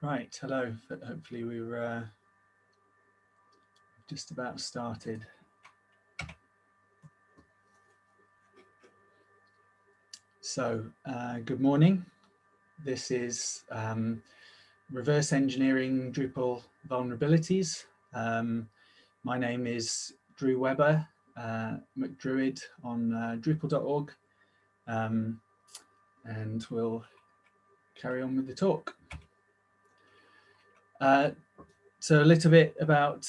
Right, hello. Hopefully we were just about started. So, good morning. This is Reverse Engineering Drupal Vulnerabilities. My name is Drew Webber, McDruid on Drupal.org, and we'll carry on with the talk. So a little bit about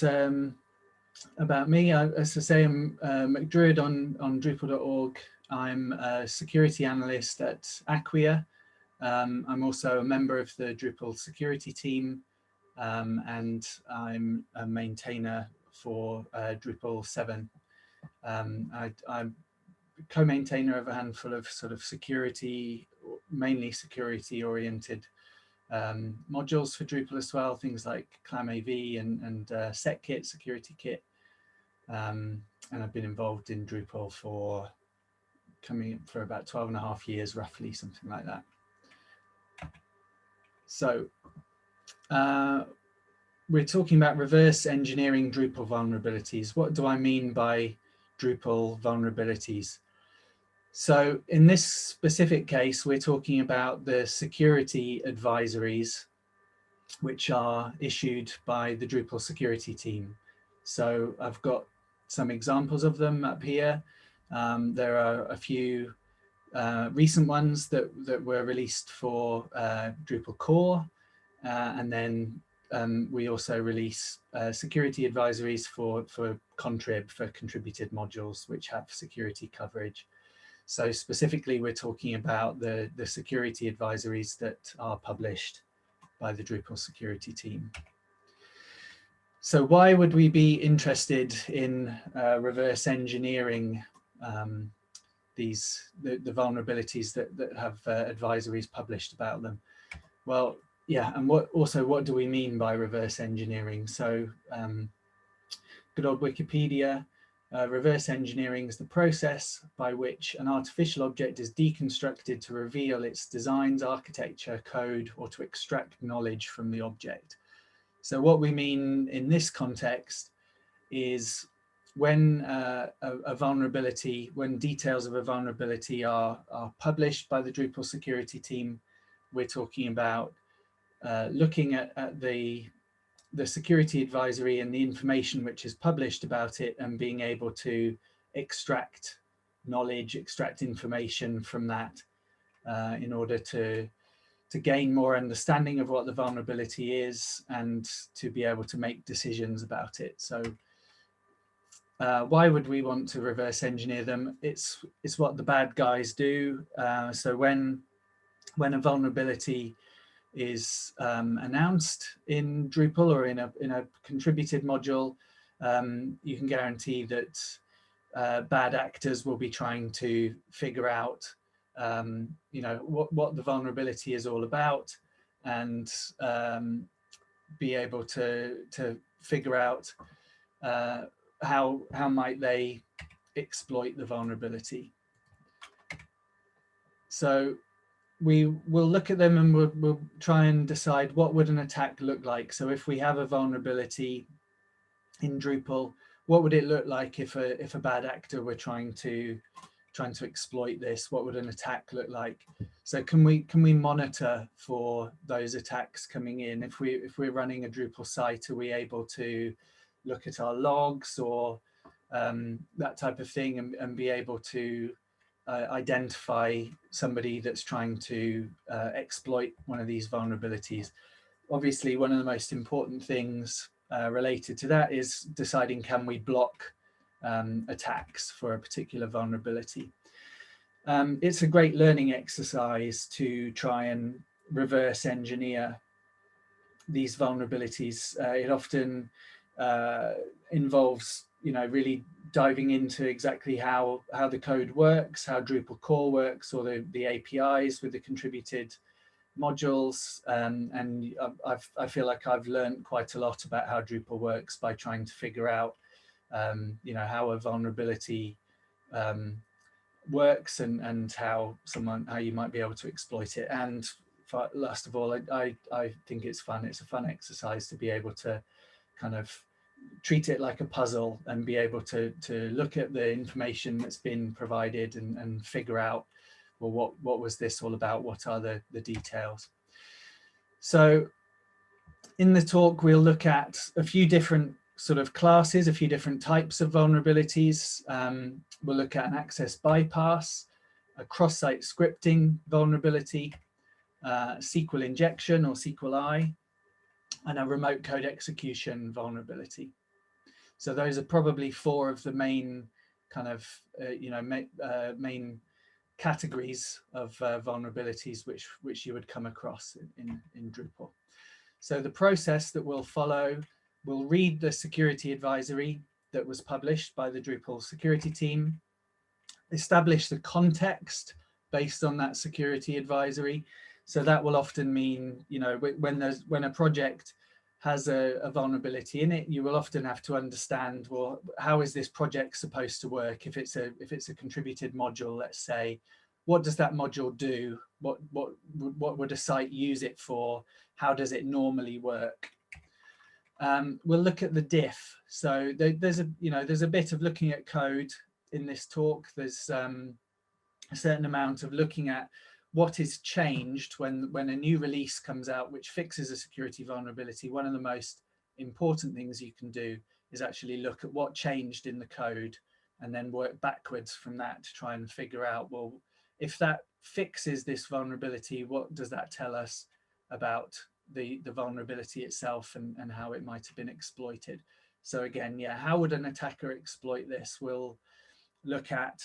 me. As I say, I'm McDruid on Drupal.org. I'm a security analyst at Acquia. I'm also a member of the Drupal Security Team, and I'm a maintainer for Drupal 7. I'm co-maintainer of a handful of sort of security, mainly security-oriented modules for Drupal as well, things like ClamAV and SecKit, Security Kit. And I've been involved in Drupal for about 12 and a half years, roughly, something like that. So we're talking about reverse engineering Drupal vulnerabilities. What do I mean by Drupal vulnerabilities? So in this specific case, we're talking about the security advisories, which are issued by the Drupal Security Team. So I've got some examples of them up here. There are a few recent ones that were released for Drupal core, and then we also release security advisories for contrib, for contributed modules, which have security coverage. So specifically, we're talking about the security advisories that are published by the Drupal Security Team. So why would we be interested in reverse engineering the vulnerabilities that have advisories published about them? Well, yeah, and what do we mean by reverse engineering? So good old Wikipedia, reverse engineering is the process by which an artificial object is deconstructed to reveal its designs, architecture, code, or to extract knowledge from the object. So what we mean in this context is when a vulnerability, when details of a vulnerability are published by the Drupal Security Team, we're talking about looking at the security advisory and the information which is published about it, and being able to extract knowledge, extract information from that in order to gain more understanding of what the vulnerability is and to be able to make decisions about it. So why would we want to reverse engineer them? It's what the bad guys do. So when a vulnerability is announced in Drupal or in a contributed module, you can guarantee that bad actors will be trying to figure out what the vulnerability is all about, and be able to figure out how might they exploit the vulnerability. So we will look at them and we'll try and decide what would an attack look like. So if we have a vulnerability in Drupal, what would it look like if a bad actor were trying to exploit this? What would an attack look like? So can we monitor for those attacks coming in? If we're running a Drupal site, are we able to look at our logs or that type of thing, and be able to identify somebody that's trying to exploit one of these vulnerabilities? Obviously, one of the most important things related to that is deciding, can we block attacks for a particular vulnerability? It's a great learning exercise to try and reverse engineer these vulnerabilities. It often involves really diving into exactly how the code works, how Drupal core works, or the APIs with the contributed modules, and I feel like I've learned quite a lot about how Drupal works by trying to figure out how a vulnerability works, and how you might be able to exploit it. And last of all, I think it's fun. It's a fun exercise to be able to kind of treat it like a puzzle and be able to look at the information that's been provided and figure out, well, what was this all about? What are the details? So in the talk, we'll look at a few different sort of classes, a few different types of vulnerabilities. We'll look at an access bypass, a cross-site scripting vulnerability, SQL injection or SQLi, and a remote code execution vulnerability. So those are probably four of the main kind of, main categories of vulnerabilities which you would come across in Drupal. So the process that we'll follow, we'll read the security advisory that was published by the Drupal Security Team, establish the context based on that security advisory. So that will often mean, when a project has a vulnerability in it, you will often have to understand, well, how is this project supposed to work? If it's a contributed module, let's say, what does that module do? What would a site use it for? How does it normally work? We'll look at the diff. So there's a bit of looking at code in this talk. There's a certain amount of looking at what is changed when a new release comes out which fixes a security vulnerability. One of the most important things you can do is actually look at what changed in the code and then work backwards from that to try and figure out, well, if that fixes this vulnerability, what does that tell us about the vulnerability itself and how it might have been exploited? So again, yeah, how would an attacker exploit this? We'll look at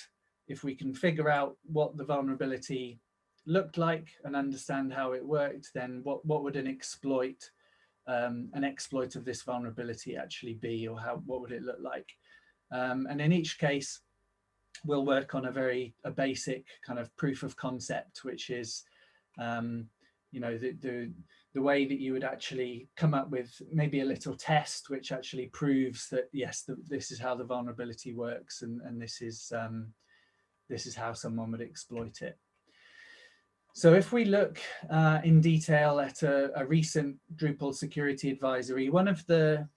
if we can figure out what the vulnerability looked like and understand how it worked, then what would an exploit of this vulnerability actually be, or what would it look like? And in each case, we'll work on a basic kind of proof of concept, which is the way that you would actually come up with maybe a little test which actually proves that yes, this is how the vulnerability works, and this is how someone would exploit it. So if we look in detail at a recent Drupal security advisory, one of the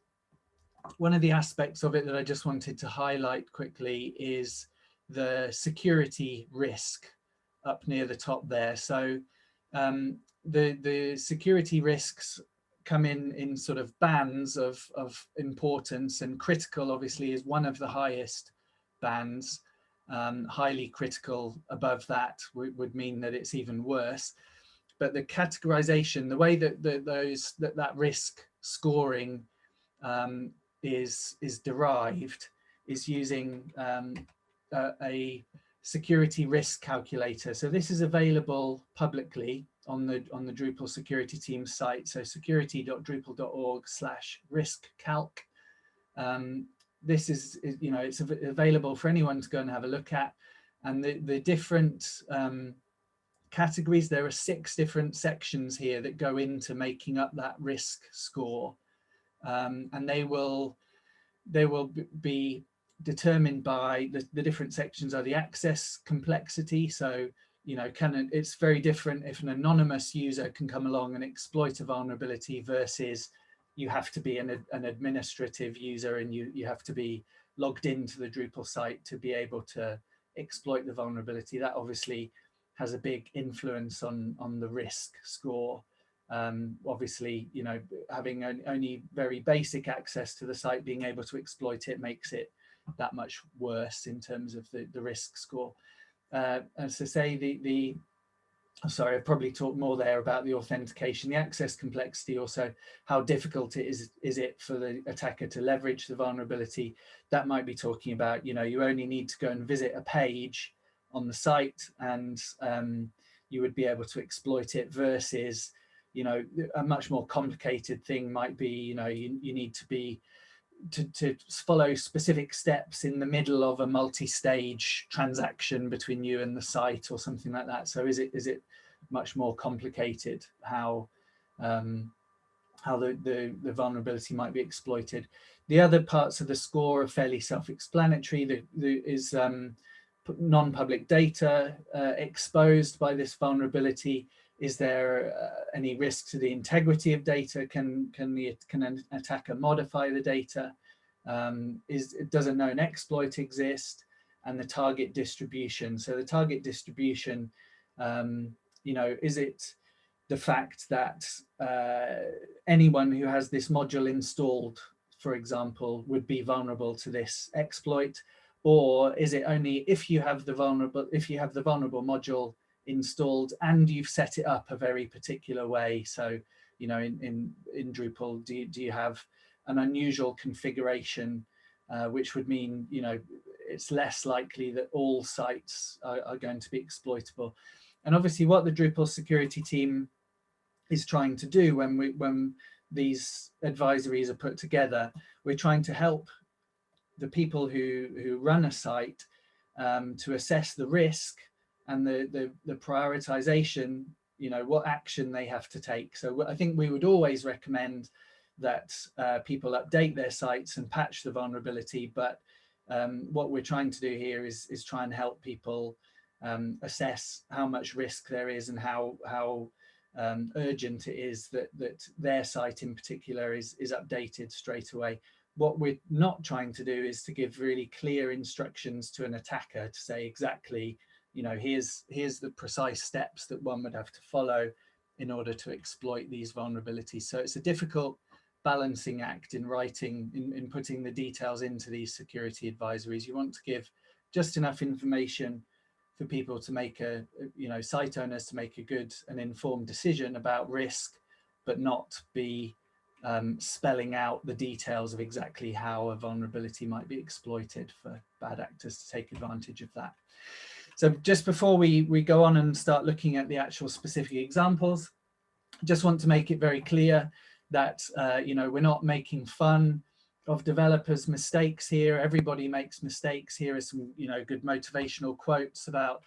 aspects of it that I just wanted to highlight quickly is the security risk up near the top there. So the security risks come in sort of bands of importance, and critical obviously is one of the highest bands. Highly critical above that would mean that it's even worse. But the categorization, the way that that risk scoring is derived is using a security risk calculator. So this is available publicly on the Drupal Security Team site. So security.drupal.org/riskcalc. This is it's available for anyone to go and have a look at. And the different categories, there are 6 different sections here that go into making up that risk score, and they will be determined by the different sections are the access complexity. So it's very different if an anonymous user can come along and exploit a vulnerability versus you have to be an administrative user and you have to be logged into the Drupal site to be able to exploit the vulnerability. That obviously has a big influence on the risk score. Obviously, having only very basic access to the site, being able to exploit it makes it that much worse in terms of the risk score. As to say, sorry, I've probably talked more there about the authentication, the access complexity, also how difficult it is it for the attacker to leverage the vulnerability. That might be talking about, you only need to go and visit a page on the site and you would be able to exploit it, versus, a much more complicated thing might be, you need to be to follow specific steps in the middle of a multi-stage transaction between you and the site or something like that. So is it much more complicated how the vulnerability might be exploited? The other parts of the score are fairly self-explanatory. is non-public data exposed by this vulnerability. Is there any risk to the integrity of data? Can an attacker modify the data? Does a known exploit exist? And the target distribution. So the target distribution, is it the fact that anyone who has this module installed, for example, would be vulnerable to this exploit? Or is it only if you have the vulnerable module installed and you've set it up a very particular way? So, in Drupal, do you have an unusual configuration, which would mean, it's less likely that all sites are going to be exploitable. And obviously what the Drupal security team is trying to do when these advisories are put together, we're trying to help the people who run a site to assess the risk and the prioritization, what action they have to take. So I think we would always recommend that people update their sites and patch the vulnerability, but what we're trying to do here is try and help people assess how much risk there is and how urgent it is that their site in particular is updated straight away. What we're not trying to do is to give really clear instructions to an attacker to say exactly, here's the precise steps that one would have to follow in order to exploit these vulnerabilities. So it's a difficult balancing act in writing, in putting the details into these security advisories. You want to give just enough information for people to make site owners to make a good and informed decision about risk, but not be spelling out the details of exactly how a vulnerability might be exploited for bad actors to take advantage of that. So just before we go on and start looking at the actual specific examples, I just want to make it very clear that we're not making fun of developers' mistakes here. Everybody makes mistakes. Here are some good motivational quotes about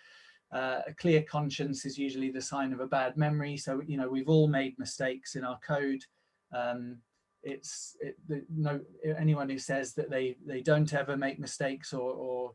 a clear conscience is usually the sign of a bad memory. So we've all made mistakes in our code. Anyone who says that they don't ever make mistakes or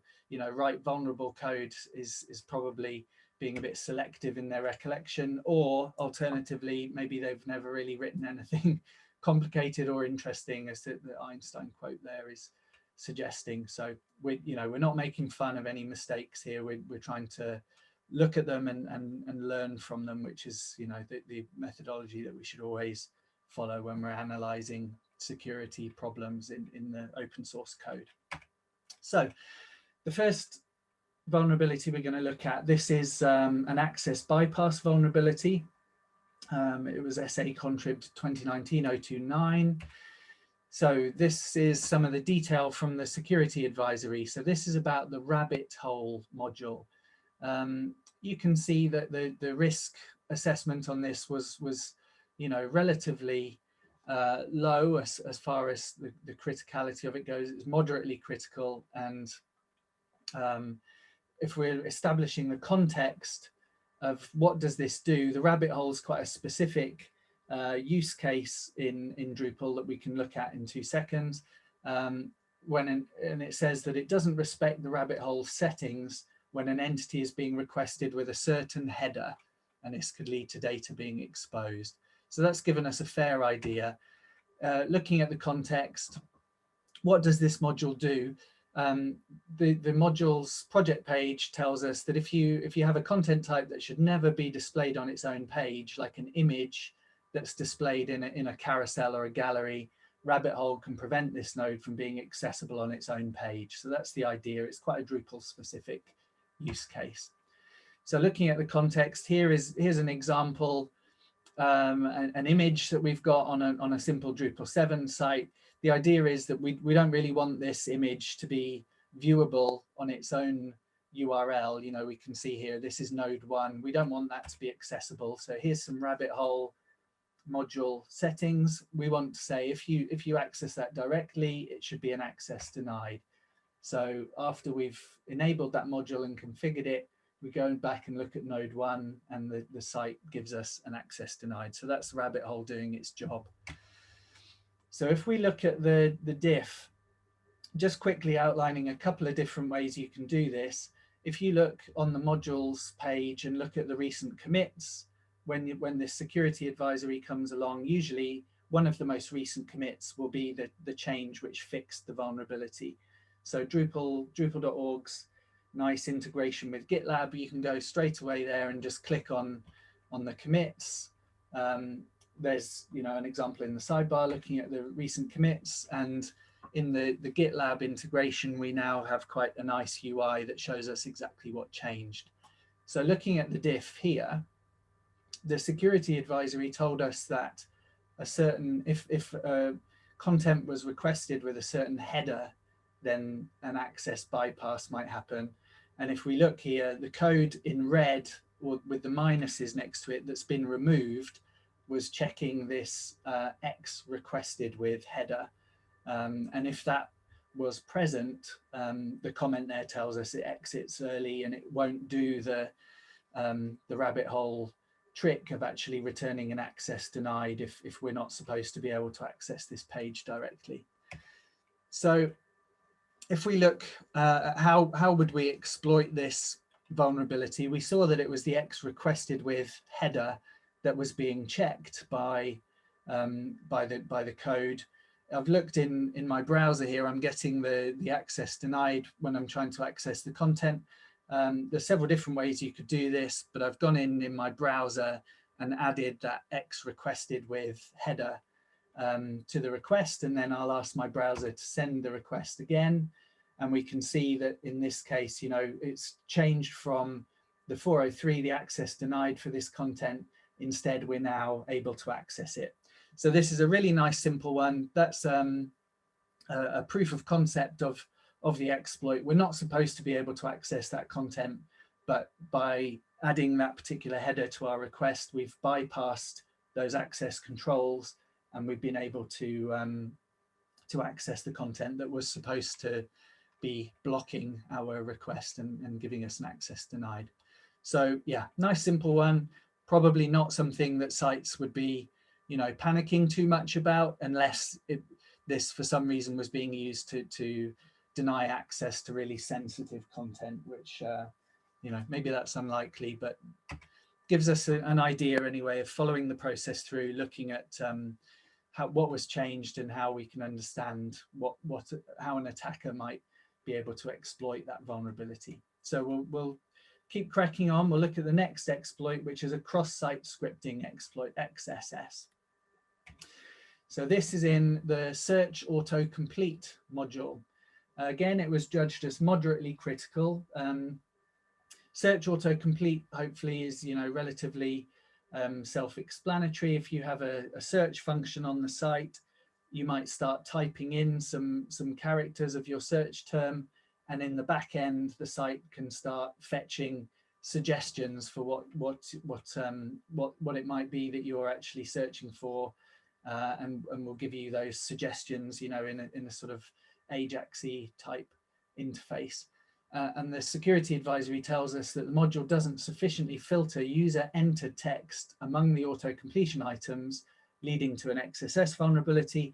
write vulnerable code is probably being a bit selective in their recollection, or alternatively, maybe they've never really written anything complicated or interesting, as the Einstein quote there is suggesting. So we're not making fun of any mistakes here. We're trying to look at them and learn from them, which is the methodology that we should always follow when we're analyzing security problems in the open source code. So the first vulnerability we're going to look at, this is an access bypass vulnerability. It was SA Contrib 2019-029. So this is some of the detail from the security advisory. So this is about the rabbit hole module. You can see that the risk assessment on this was relatively low as far as the criticality of it goes. It's moderately critical, and if we're establishing the context of what does this do, the rabbit hole is quite a specific use case in Drupal that we can look at in 2 seconds. And it says that it doesn't respect the rabbit hole settings when an entity is being requested with a certain header, and this could lead to data being exposed. So that's given us a fair idea. Looking at the context, what does this module do? The module's project page tells us that if you have a content type that should never be displayed on its own page, like an image that's displayed in a carousel or a gallery, rabbit hole can prevent this node from being accessible on its own page. So that's the idea. It's quite a Drupal specific use case. So looking at the context, here's an example, an image that we've got on a simple Drupal 7 site. The idea is that we don't really want this image to be viewable on its own URL. We can see here, this is node 1. We don't want that to be accessible. So here's some rabbit hole module settings. We want to say if you access that directly, it should be an access denied. So after we've enabled that module and configured it, we go back and look at node 1, and the site gives us an access denied. So that's the rabbit hole doing its job. So if we look at the diff, just quickly outlining a couple of different ways you can do this. If you look on the modules page and look at the recent commits, when this security advisory comes along, usually one of the most recent commits will be the change which fixed the vulnerability. So Drupal.org's nice integration with GitLab, you can go straight away there and just click on the commits. There's an example in the sidebar looking at the recent commits, and in the GitLab integration, we now have quite a nice UI that shows us exactly what changed. So looking at the diff here, the security advisory told us that a certain, if content was requested with a certain header, then an access bypass might happen. And if we look here, the code in red or with the minuses next to it that's been removed was checking this X requested with header. And if that was present, the comment there tells us it exits early and it won't do the rabbit hole trick of actually returning an access denied if we're not supposed to be able to access this page directly. So if we look at how would we exploit this vulnerability, we saw that it was the X requested with header that was being checked by the code. I've looked in my browser here, I'm getting the access denied when I'm trying to access the content. There's several different ways you could do this, but I've gone in my browser and added that X requested with header to the request, and then I'll ask my browser to send the request again. And we can see that in this case, it's changed from the 403, the access denied for this content. Instead, we're now able to access it. So this is a really nice, simple one. That's a proof of concept of the exploit. We're not supposed to be able to access that content, but by adding that particular header to our request, we've bypassed those access controls and we've been able to access the content that was supposed to be blocking our request and giving us an access denied. So yeah, nice, simple one. Probably not something that sites would be, panicking too much about unless this for some reason was being used to deny access to really sensitive content, which, maybe that's unlikely, but gives us an idea anyway of following the process through, looking at what was changed and how we can understand how an attacker might be able to exploit that vulnerability. So we'll keep cracking on. We'll look at the next exploit, which is a cross-site scripting exploit, XSS. So this is in the search autocomplete module. Again, it was judged as moderately critical. Search autocomplete hopefully is relatively self-explanatory. If you have a search function on the site, you might start typing in some characters of your search term, and in the back end, the site can start fetching suggestions for what it might be that you're actually searching for, and will give you those suggestions, in a sort of Ajax-y type interface. And the security advisory tells us that the module doesn't sufficiently filter user entered text among the auto-completion items, leading to an XSS vulnerability.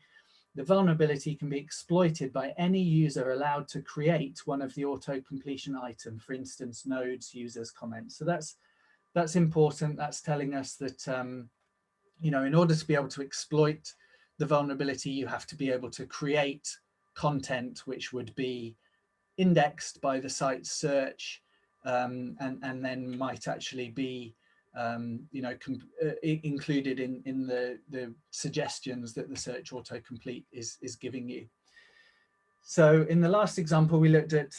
The vulnerability can be exploited by any user allowed to create one of the auto-completion item, for instance, nodes, users, comments. So that's important. That's telling us that, in order to be able to exploit the vulnerability, you have to be able to create content which would be indexed by the site's search, and then might actually be included in the suggestions that the search autocomplete is giving you. So in the last example, we looked at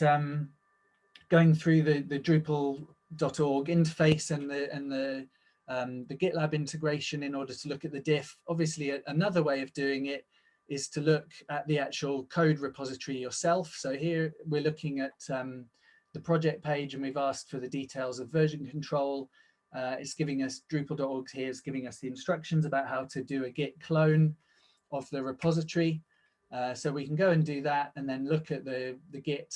going through the Drupal.org interface and the GitLab integration in order to look at the diff. Obviously, another way of doing it is to look at the actual code repository yourself. So here we're looking at the project page, and we've asked for the details of version control. It's giving us, Drupal.org here is giving us the instructions about how to do a git clone of the repository. So we can go and do that and then look at the git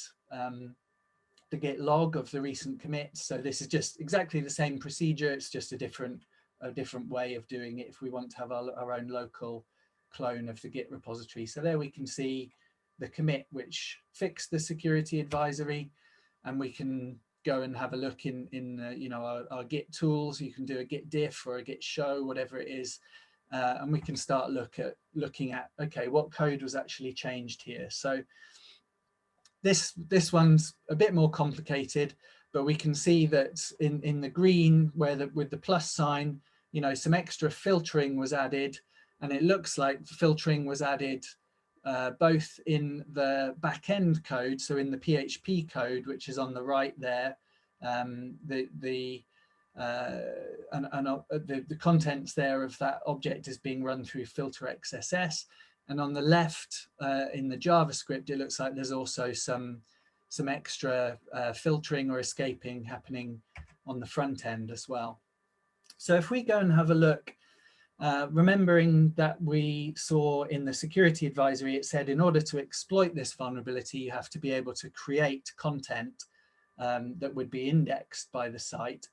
log of the recent commits. So this is just exactly the same procedure. It's just a different way of doing it if we want to have our own local clone of the git repository. So there we can see the commit which fixed the security advisory, and we can go and have a look in you know, our Git tools. You can do a Git Diff or a Git show, whatever it is, and we can start looking at, okay, what code was actually changed here. So this one's a bit more complicated, but we can see that in the green, with the plus sign, you know, some extra filtering was added, and it looks like the filtering was added both in the back-end code, so in the PHP code, which is on the right there. The contents there of that object is being run through filter XSS. And on the left, in the JavaScript, it looks like there's also some extra filtering or escaping happening on the front end as well. So if we go and have a look, remembering that we saw in the security advisory, it said in order to exploit this vulnerability, you have to be able to create content that would be indexed by the site.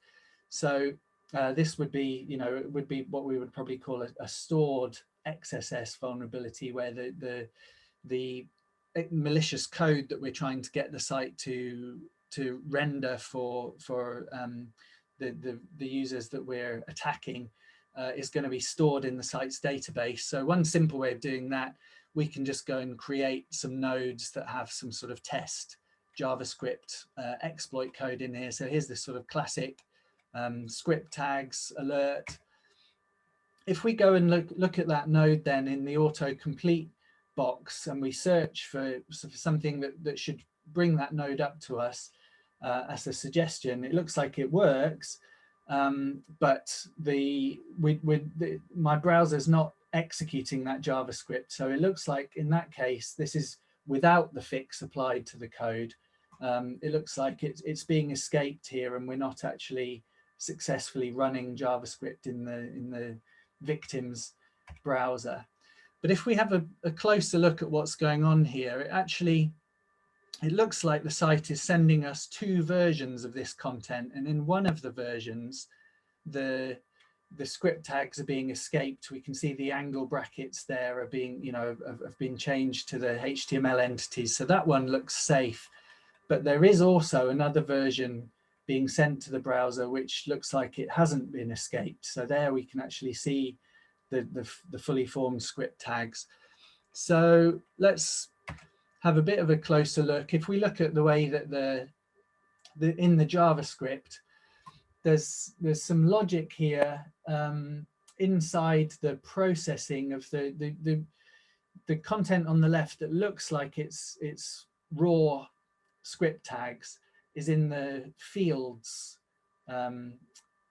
So this would be, you know, it would be what we would probably call a stored XSS vulnerability, where the malicious code that we're trying to get the site to render for the users that we're attacking is going to be stored in the site's database. So one simple way of doing that, we can just go and create some nodes that have some sort of test JavaScript exploit code in here. So here's this sort of classic script tags alert. If we go and look at that node then in the autocomplete box, and we search for something that should bring that node up to us as a suggestion, it looks like it works, but my browser's not executing that JavaScript. So it looks like in that case, this is without the fix applied to the code. It looks like it's being escaped here, and we're not actually successfully running JavaScript in the victim's browser. But if we have a closer look at what's going on here, it looks like the site is sending us two versions of this content, and in one of the versions, the script tags are being escaped. We can see the angle brackets there are being, you know, have been changed to the HTML entities. So that one looks safe. But there is also another version being sent to the browser, which looks like it hasn't been escaped. So there we can actually see the fully formed script tags. So let's have a bit of a closer look. If we look at the way that in the JavaScript, there's some logic here inside the processing of the content on the left that looks like it's raw script tags is in the fields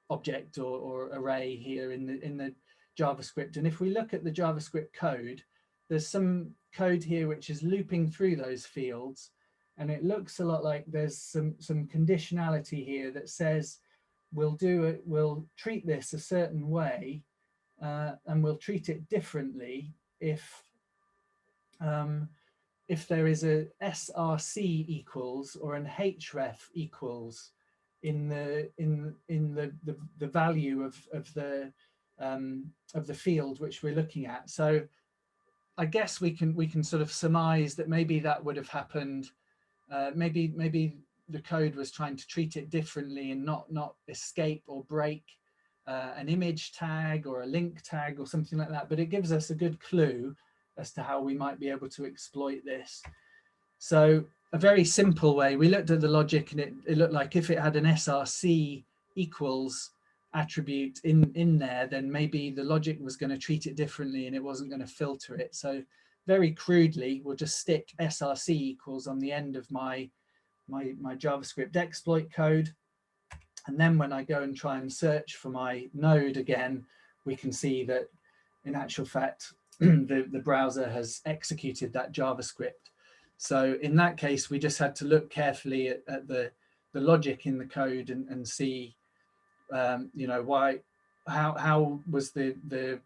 object or array here in the JavaScript. And if we look at the JavaScript code, there's some code here which is looping through those fields, and it looks a lot like there's some conditionality here that says we'll treat this a certain way, and we'll treat it differently if there is a src equals or an href equals in the value of the field which we're looking at. So I guess we can sort of surmise that maybe that would have happened. Maybe the code was trying to treat it differently and not escape or break an image tag or a link tag or something like that. But it gives us a good clue as to how we might be able to exploit this. So a very simple way, we looked at the logic, and it looked like if it had an src equals attribute in there, then maybe the logic was going to treat it differently and it wasn't going to filter it. So very crudely, we'll just stick src equals on the end of my JavaScript exploit code. And then when I go and try and search for my node again, we can see that in actual fact, the browser has executed that JavaScript. So in that case, we just had to look carefully at the logic in the code and see, you know, how was the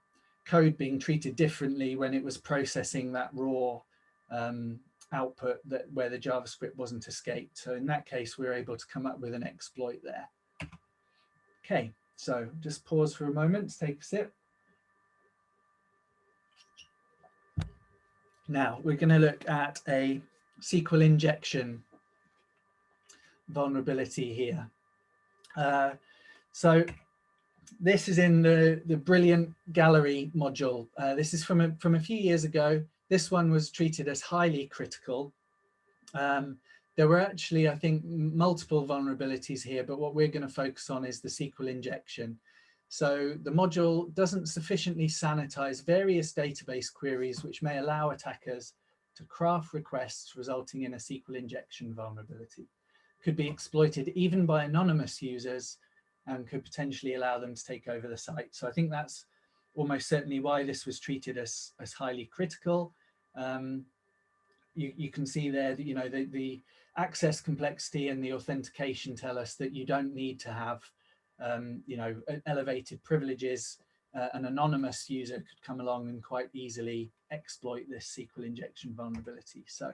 code being treated differently when it was processing that raw output where the JavaScript wasn't escaped. So in that case, we were able to come up with an exploit there. Okay, so just pause for a moment to take a sip. Now we're going to look at a SQL injection vulnerability here. So this is in the brilliant gallery module. This is from a few years ago. This one was treated as highly critical. There were actually, I think, multiple vulnerabilities here, but what we're going to focus on is the SQL injection. So the module doesn't sufficiently sanitize various database queries, which may allow attackers to craft requests resulting in a SQL injection vulnerability. Could be exploited even by anonymous users and could potentially allow them to take over the site. So I think that's almost certainly why this was treated as highly critical. You can see there that, you know, the access complexity and the authentication tell us that you don't need to have, you know, elevated privileges. An anonymous user could come along and quite easily exploit this SQL injection vulnerability. So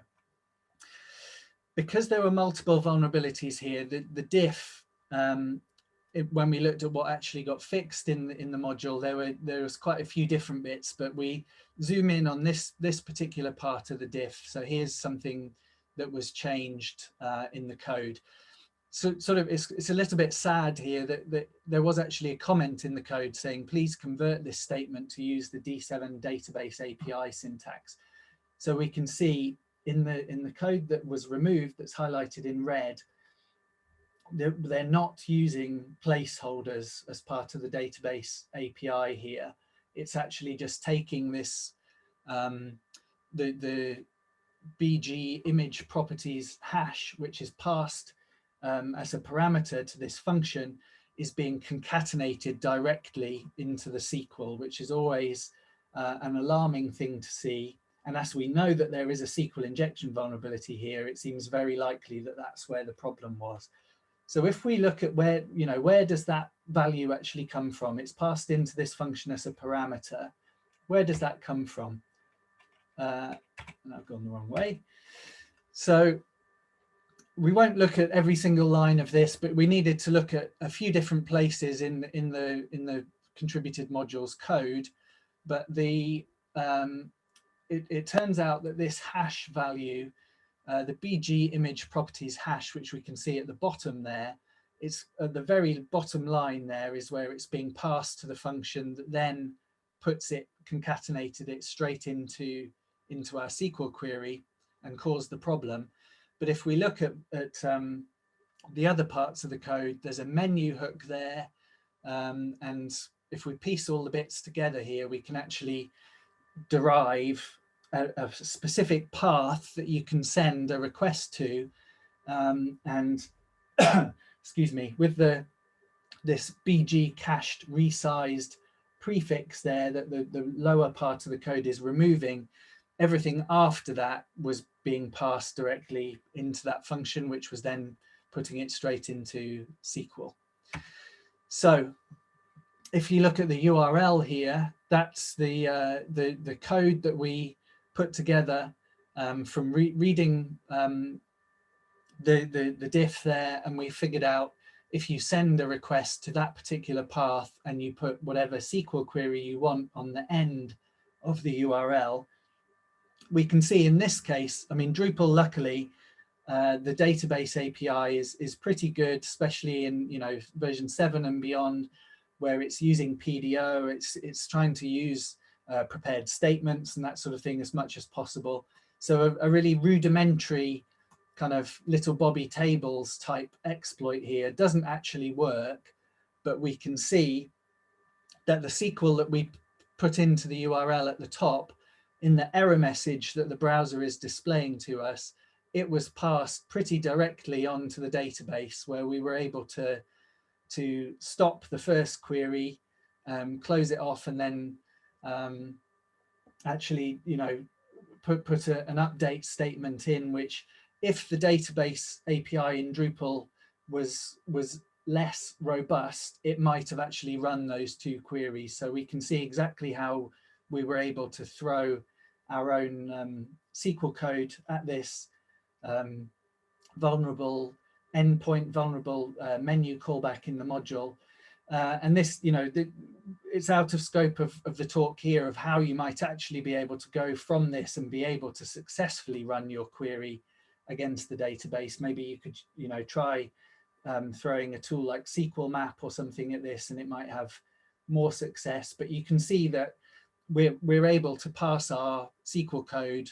because there were multiple vulnerabilities here, the diff, when we looked at what actually got fixed in the module, there was quite a few different bits, but we zoom in on this particular part of the diff. So here's something that was changed in the code. So sort of it's a little bit sad here that there was actually a comment in the code saying, please convert this statement to use the D7 database API syntax. So we can see in the code that was removed, that's highlighted in red, they're not using placeholders as part of the database API here. It's actually just taking this, the BG image properties hash, which is passed as a parameter to this function, is being concatenated directly into the SQL, which is always an alarming thing to see. And as we know that there is a SQL injection vulnerability here, it seems very likely that that's where the problem was. So if we look at where, you know, where does that value actually come from? It's passed into this function as a parameter. Where does that come from? And I've gone the wrong way. So we won't look at every single line of this, but we needed to look at a few different places in the contributed modules code. But it turns out that this hash value, the BG image properties hash, which we can see at the bottom there, it's at the very bottom line there is where it's being passed to the function that then puts it, concatenated it straight into our SQL query and caused the problem. But if we look at the other parts of the code, there's a menu hook there. And if we piece all the bits together here, we can actually derive a specific path that you can send a request to, and excuse me, with this BG cached resized prefix there that the lower part of the code is removing, everything after that was being passed directly into that function, which was then putting it straight into SQL. So if you look at the URL here, that's the code that we put together from reading the diff there, and we figured out if you send a request to that particular path and you put whatever SQL query you want on the end of the URL, we can see in this case, I mean, Drupal, luckily, the database API is pretty good, especially in, you know, version 7 and beyond, where it's using PDO, it's trying to use prepared statements and that sort of thing as much as possible. So a really rudimentary kind of little Bobby tables type exploit here doesn't actually work, but we can see that the SQL that we put into the URL at the top, in the error message that the browser is displaying to us, it was passed pretty directly onto the database, where we were able to stop the first query, close it off, and then actually, you know, put an update statement in, which, if the database API in Drupal was less robust, it might have actually run those two queries. So we can see exactly how we were able to throw our own SQL code at this vulnerable endpoint, vulnerable menu callback in the module. And this, you know, it's out of scope of the talk here of how you might actually be able to go from this and be able to successfully run your query against the database. Maybe you could, you know, try throwing a tool like SQL map or something at this, and it might have more success. But you can see that we're able to pass our SQL code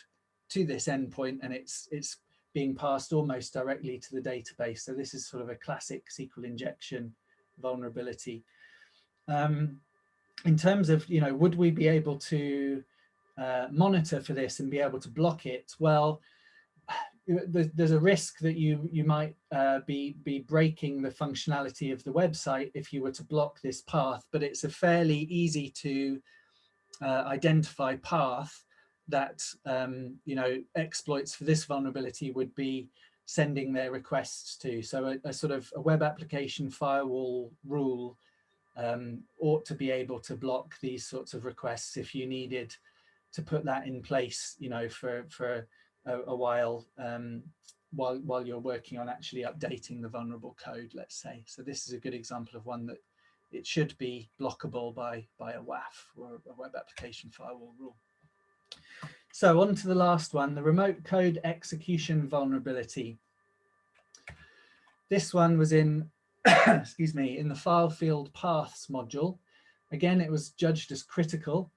to this endpoint, and it's being passed almost directly to the database. So this is sort of a classic SQL injection vulnerability. In terms of, you know, would we be able to monitor for this and be able to block it? Well, there's a risk that you might be breaking the functionality of the website if you were to block this path, but it's a fairly easy to identify path that you know, exploits for this vulnerability would be sending their requests to. So a sort of a web application firewall rule ought to be able to block these sorts of requests if you needed to put that in place, you know, for a while while you're working on actually updating the vulnerable code, let's say. So this is a good example of one that it should be blockable by a WAF, or a web application firewall rule. So on to the last one, the remote code execution vulnerability. This one was in, excuse me, in the file field paths module. Again, it was judged as critical.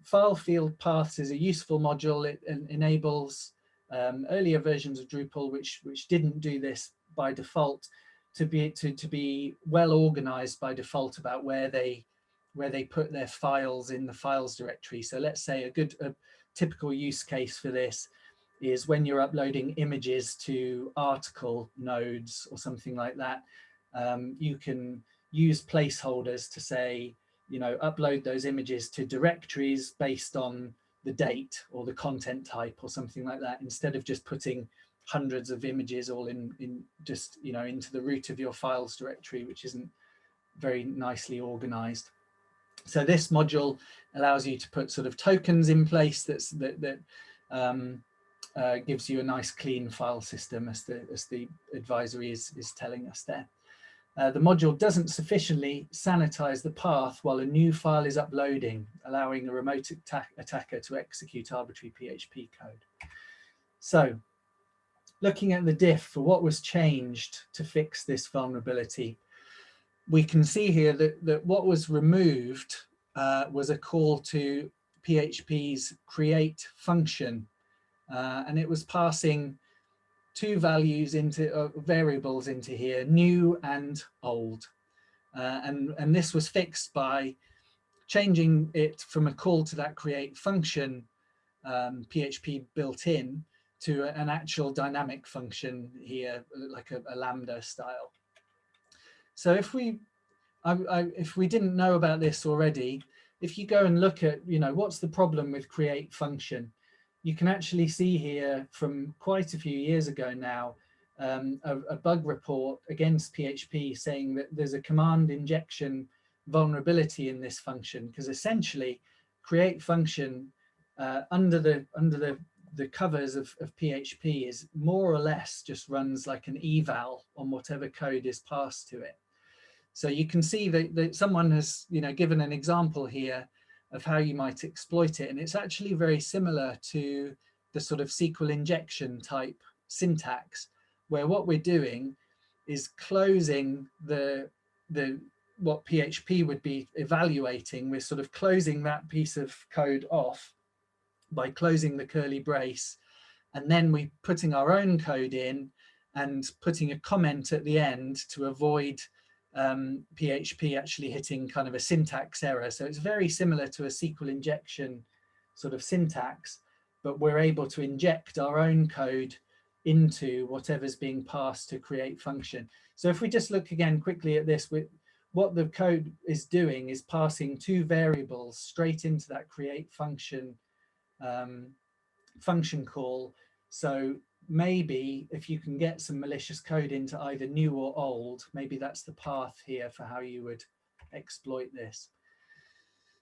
File field paths is a useful module. It enables earlier versions of Drupal, which didn't do this by default, to be well organized by default about where they put their files in the files directory. So let's say a typical use case for this is when you're uploading images to article nodes or something like that. You can use placeholders to say, you know, upload those images to directories based on the date or the content type or something like that, instead of just putting hundreds of images all in just, you know, into the root of your files directory, which isn't very nicely organized. So this module allows you to put sort of tokens in place that gives you a nice clean file system, as the advisory is telling us there. The module doesn't sufficiently sanitize the path while a new file is uploading, allowing a remote attacker to execute arbitrary PHP code. So looking at the diff for what was changed to fix this vulnerability, we can see here that what was removed was a call to PHP's create function, and it was passing two values into variables into here, new and old. And this was fixed by changing it from a call to that create function PHP built in to an actual dynamic function here, like a lambda style. So if we didn't know about this already, if you go and look at, you know, what's the problem with create function, you can actually see here from quite a few years ago now, a bug report against PHP saying that there's a command injection vulnerability in this function, because essentially create function under the covers of PHP is more or less just runs like an eval on whatever code is passed to it. So you can see that someone has, you know, given an example here of how you might exploit it. And it's actually very similar to the sort of SQL injection type syntax, where what we're doing is closing what PHP would be evaluating. We're sort of closing that piece of code off by closing the curly brace, and then we're putting our own code in and putting a comment at the end to avoid PHP actually hitting kind of a syntax error. So it's very similar to a SQL injection sort of syntax, but we're able to inject our own code into whatever's being passed to create function. So if we just look again quickly at this, what the code is doing is passing two variables straight into that create function function call. So maybe if you can get some malicious code into either new or old, maybe that's the path here for how you would exploit this.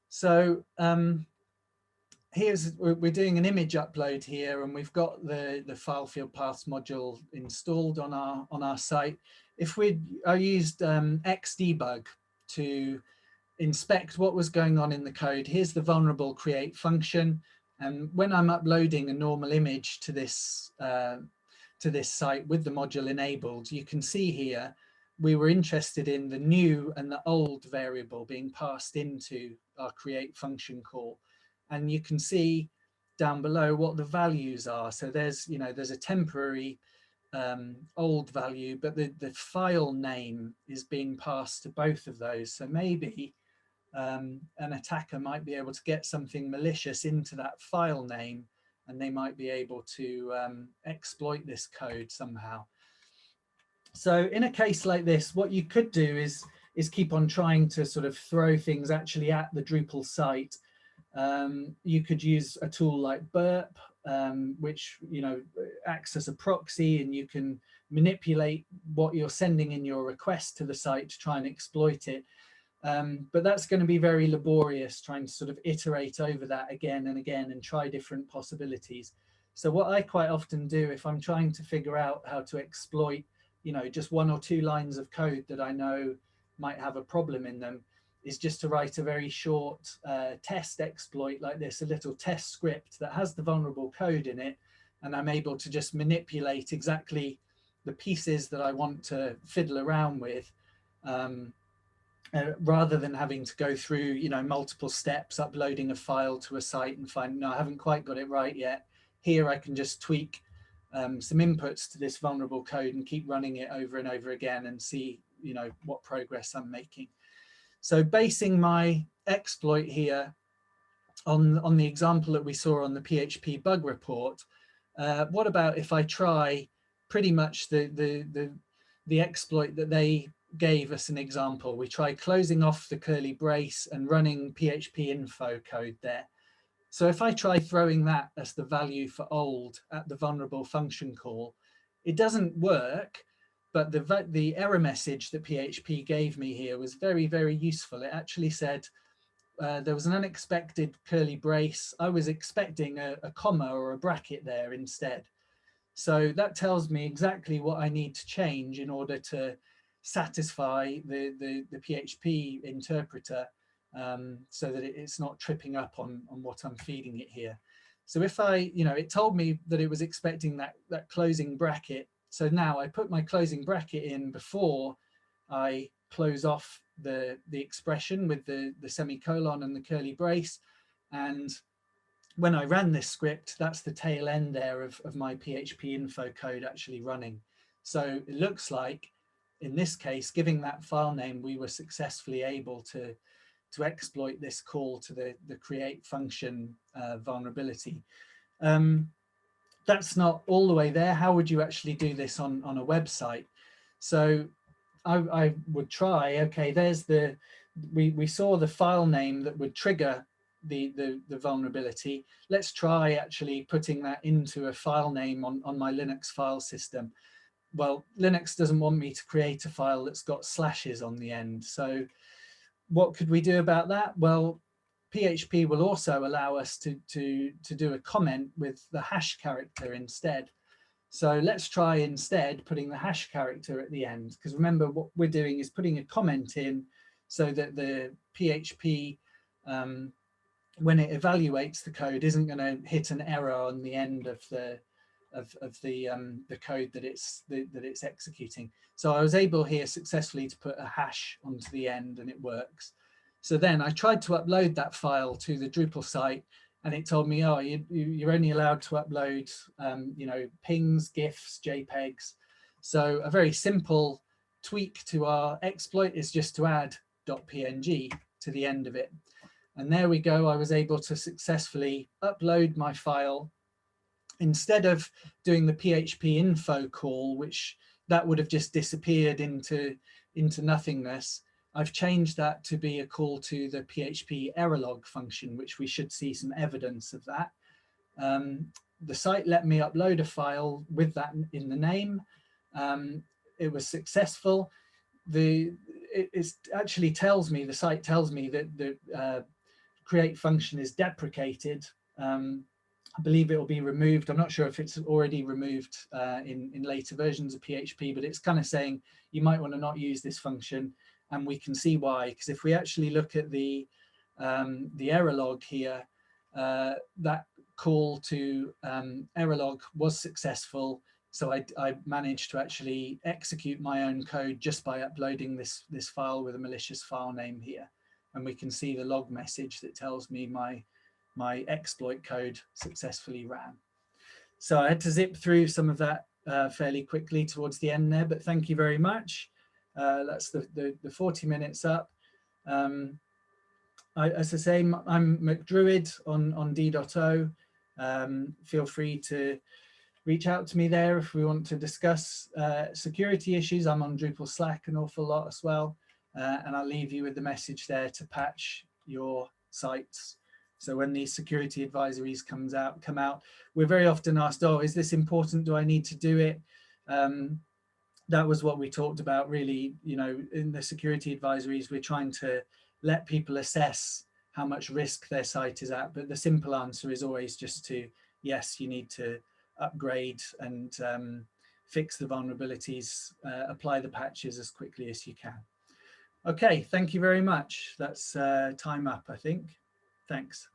So we're doing an image upload here, and we've got the file field paths module installed on our site. If I used Xdebug to inspect what was going on in the code. Here's the vulnerable create function. And when I'm uploading a normal image to this to this site with the module enabled, you can see here we were interested in the new and the old variable being passed into our create function call. And you can see down below what the values are. So there's, there's a temporary old value, but the file name is being passed to both of those. So maybe an attacker might be able to get something malicious into that file name, and they might be able to exploit this code somehow. So in a case like this, what you could do is keep on trying to sort of throw things actually at the Drupal site. You could use a tool like Burp, which acts as a proxy, and you can manipulate what you're sending in your request to the site to try and exploit it. But that's going to be very laborious, trying to sort of iterate over that again and again and try different possibilities. So what I quite often do if I'm trying to figure out how to exploit, just 1 or 2 lines of code that I know might have a problem in them, is just to write a very short test exploit like this, a little test script that has the vulnerable code in it, and I'm able to just manipulate exactly the pieces that I want to fiddle around with, rather than having to go through, multiple steps, uploading a file to a site and find, no, I haven't quite got it right yet. Here I can just tweak some inputs to this vulnerable code and keep running it over and over again and see, what progress I'm making. So basing my exploit here on the example that we saw on the PHP bug report, what about if I try pretty much the exploit that they gave us an example? We try closing off the curly brace and running PHP info code there. So if I try throwing that as the value for old at the vulnerable function call, it doesn't work, but the error message that PHP gave me here was very, very useful. It actually said there was an unexpected curly brace. I was expecting a comma or a bracket there instead. So that tells me exactly what I need to change in order to satisfy the PHP interpreter, so that it's not tripping up on what I'm feeding it here. So if I, it told me that it was expecting that closing bracket. So now I put my closing bracket in before I close off the expression with the semicolon and the curly brace. And when I ran this script, that's the tail end there of my PHP info code actually running. So it looks like, in this case, giving that file name, we were successfully able to exploit this call to the create function vulnerability. That's not all the way there. How would you actually do this on a website? So I would try, okay, there's we saw the file name that would trigger the vulnerability. Let's try actually putting that into a file name on my Linux file system. Well, Linux doesn't want me to create a file that's got slashes on the end. So what could we do about that? Well, PHP will also allow us to do a comment with the hash character instead. So let's try instead putting the hash character at the end, because remember what we're doing is putting a comment in so that the PHP, when it evaluates the code, isn't going to hit an error on the end of the code that it's executing. So I was able here successfully to put a hash onto the end, and it works. So then I tried to upload that file to the Drupal site, and it told me, oh, you're only allowed to upload, pings, GIFs, JPEGs. So a very simple tweak to our exploit is just to add .png to the end of it. And there we go. I was able to successfully upload my file. Instead of doing the PHP info call, which that would have just disappeared into nothingness, I've changed that to be a call to the PHP error log function, which we should see some evidence of that. The site let me upload a file with that in the name. It was successful. It actually tells me, the site tells me that the create function is deprecated. I believe it will be removed. I'm not sure if it's already removed in later versions of PHP, but it's kind of saying you might want to not use this function. And we can see why, because if we actually look at the error log here, that call to error log was successful. So I managed to actually execute my own code just by uploading this file with a malicious file name here. And we can see the log message that tells me my exploit code successfully ran. So I had to zip through some of that fairly quickly towards the end there, but thank you very much. That's the 40 minutes up. As I say, I'm McDruid on D.O. Feel free to reach out to me there if we want to discuss security issues. I'm on Drupal Slack an awful lot as well. And I'll leave you with the message there to patch your sites. So when these security advisories come out, we're very often asked, oh, is this important? Do I need to do it? That was what we talked about really, in the security advisories. We're trying to let people assess how much risk their site is at. But the simple answer is always just to, yes, you need to upgrade and fix the vulnerabilities, apply the patches as quickly as you can. Okay, thank you very much. That's time up, I think. Thanks.